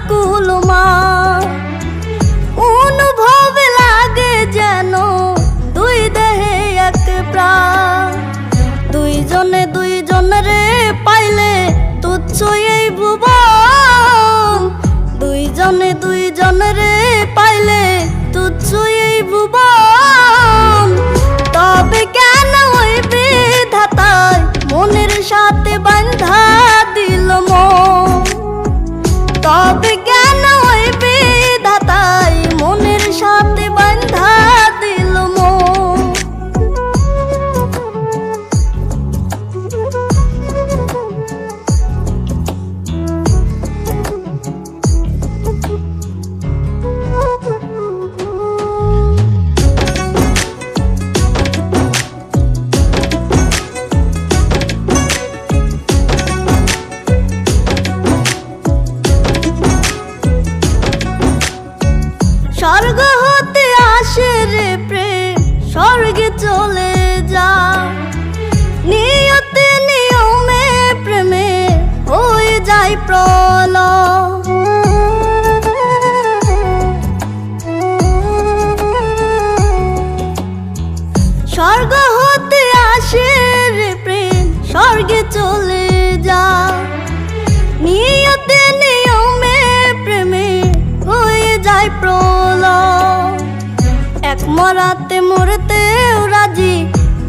কুলমা অনুভব লাগে যেন দুই দেহে এক প্রাণ। দুইজনে দুইজনরে পাইলে তুচ্ছ এই ভুবন। দুইজনে দুইজনরে পাইলে তুচ্ছ এই ভুবন। তবে কেন ওই বিধাতায় মনের সাথে বাঁধা দিল মন। তবে কেন ওই বিধাতায় মনের সাথে বাঁধা দিল মন। স্বর্গ হতে আসে রে প্রেম, স্বর্গে চলে যা। নিয়তে নিয়মে প্রেমে হয়ে যায় প্রলয়। স্বর্গ হতে আসে রে প্রেম, স্বর্গে চলে যা। নিয়তে নিয়মে প্রেমে হয়ে যায় প্রলয়। এক মরাতে মরতেও রাজি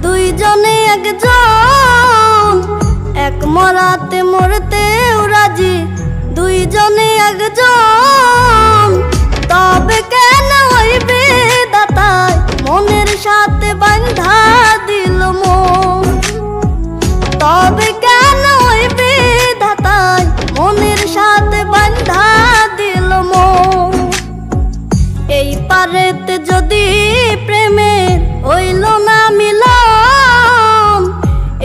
দুইজনে একজন। এক মরাতে মরতেও রাজি দুইজনে একজন। তবে কেন ওই বিধাতায় মনের সাথে বাঁধা দিল মন। তবে কেন ওই বিধাতায় মনের সাথে বাঁধা দিল মন। এই পারেতে যদি প্রেমের হইল না মিলন।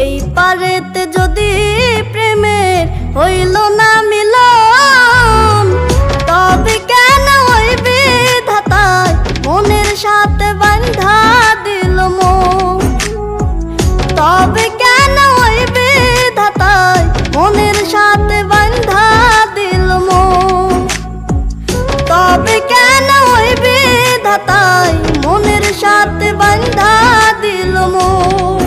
এই পারেতে যদি প্রেমের হইল না মিলন। তবে কেন ওই বিধাতায় মনের সাথে বাঁধা দিল মন। তবে কেন ওই বিধাতায় মনের সাথে বাঁধা দিল মন। তবে কেন ওই বিধাতায় মনের সাথে বাঁধা দিল মন।